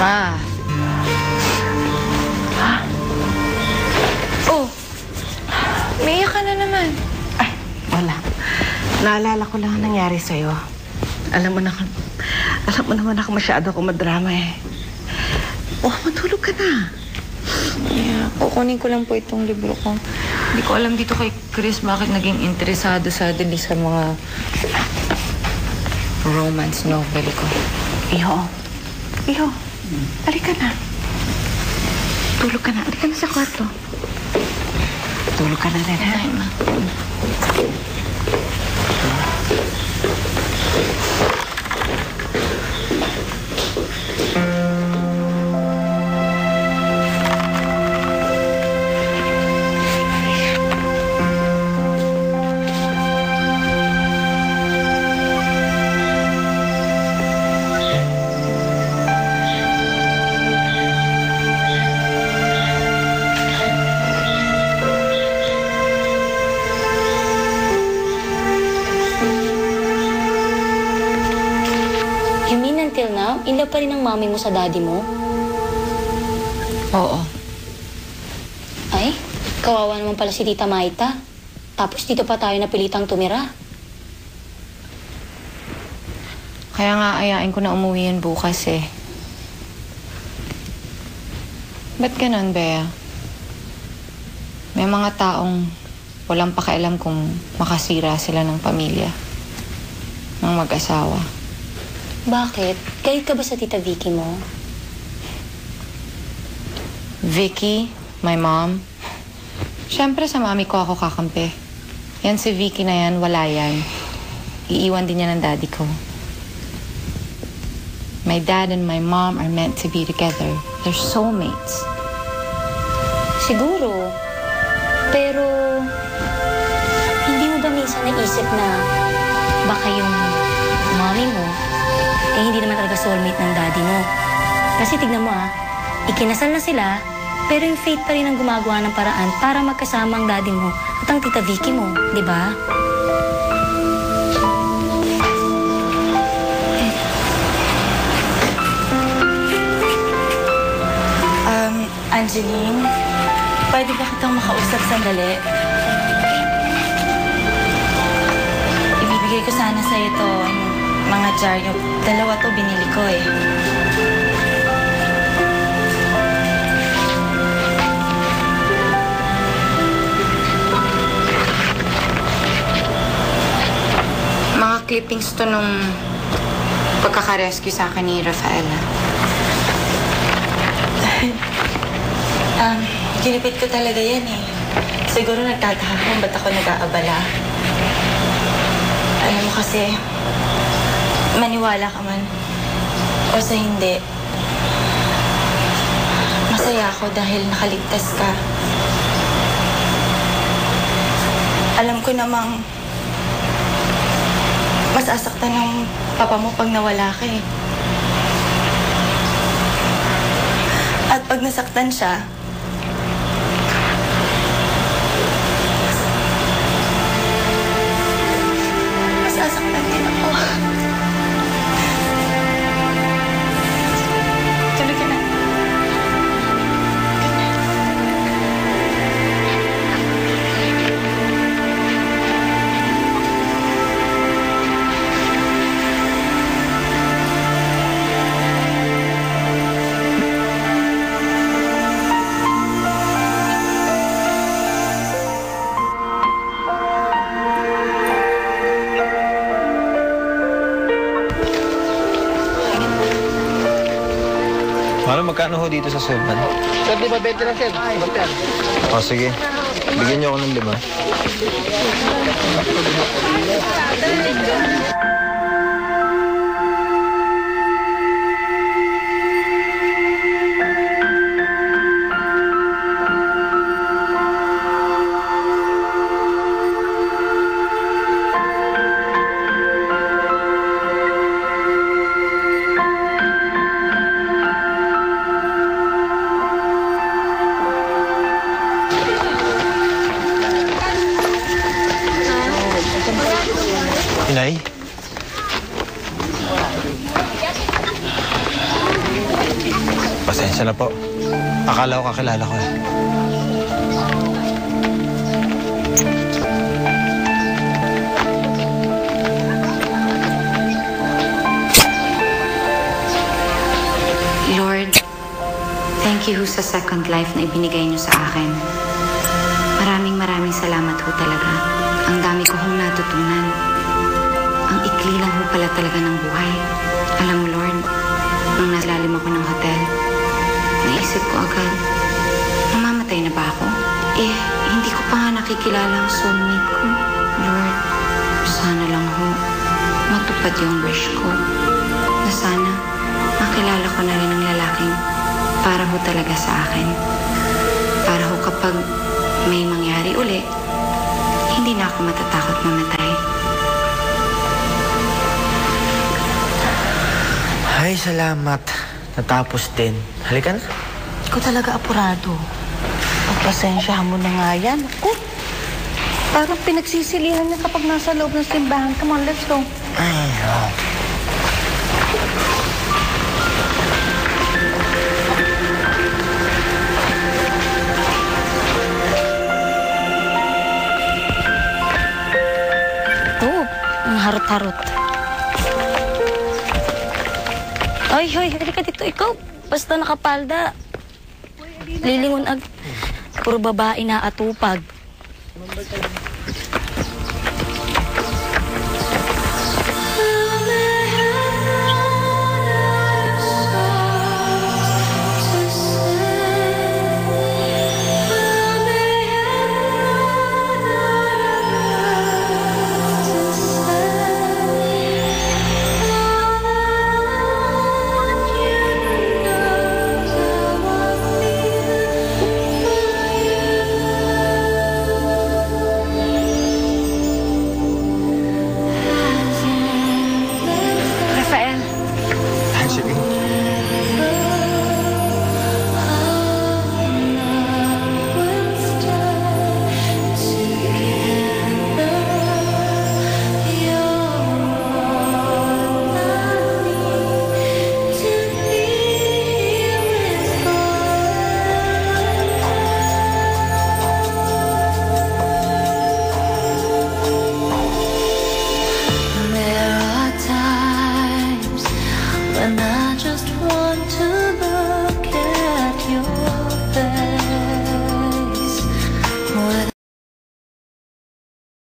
Ma. Ha? Oh, umiiyak ka na naman. Ay, wala. Naalala ko lang ang nangyari sa'yo. Alam mo naman ako masyado akong madrama eh. Oh, matulog ka na. Yeah, kukunin ko lang po itong libro ko. Hindi ko alam dito kay Chris bakit naging interesado suddenly sa mga romance novel ko. Iho, halika na. Tulog ka na. Halika na sa kwarto. Tulog ka na rin, ha? Ay, ma. In love pa rin ang mami mo sa daddy mo? Oo. Ay, kawawa naman pala si Tita Maita. Tapos dito pa tayo napilitang tumira. Kaya nga ayain ko na umuwi yan bukas eh. Ba't ganun, Bea? May mga taong walang pakialam kung makasira sila ng pamilya, ng mag-asawa. Bakit? Galit ka ba sa Tita Vicky mo? Vicky, my mom. Siyempre sa mami ko ako kakampi. Yan si Vicky na yan, wala yan. Iiwan din niya ng daddy ko. My dad and my mom are meant to be together. They're soulmates. Siguro. Pero, hindi mo ba minsan naisip na baka yung mami mo hindi naman talaga soulmate ng daddy mo. Kasi tignan mo ikinasal na sila, pero yung fate pa rin ang gumagawa ng paraan para magkasama ang daddy mo at ang Tita Vicky mo, di ba? Angeline, pwede ba kitang makausap sandali? Ibibigay ko sana sa'yo ito, mga jar. Yung dalawa to binili ko eh. Mga clippings to nung pagkakarescue sa akin ni Rafaela. Ginipit ko talaga yan eh. Siguro nagtataka kung ba't ako nag-aabala. Alam mo kasi, maniwala ka man o sa hindi, masaya ako dahil nakaligtas ka. Alam ko namang masasaktan ng papa mo pag nawala ka eh. At pag nasaktan siya, masasaktan din ako. Tuloy ka na. Ano, magkano ho dito sa Sultan? Sir, 5.20 lang, sir. O, sige. Bigyan niyo ako ng 5. Inay, Pasensya na po. Akala ko kakilala ko eh. Lord, thank you sa second life na ibinigay niyo sa akin. Maraming salamat ho talaga. Ang dami ko hong natutunan. Ang ikli lang ho pala talaga ng buhay. Alam mo, Lord, nung nalalim ako ng hotel, naisip ko agad, mamamatay na ba ako? Hindi ko pa nga nakikilala ang soulmate ko. Lord, sana lang ho, matupad yung wish ko. Na sana, makilala ko na rin ang lalaking para ho talaga sa akin. Para ho kapag may mangyari uli, hindi na ako matatakot mamatay. Ay, salamat. Natapos din. Halika na. Ikaw talaga apurado. Pagpasensyahan mo na nga yan. Ako, parang pinagsisilihan niya kapag nasa loob ng simbahan. Come on, let's go. Ay, oh. Ang harot-harot. Ay, halika dito. Ikaw, basta nakapalda. Lilingon puro babae na atupag. And I just want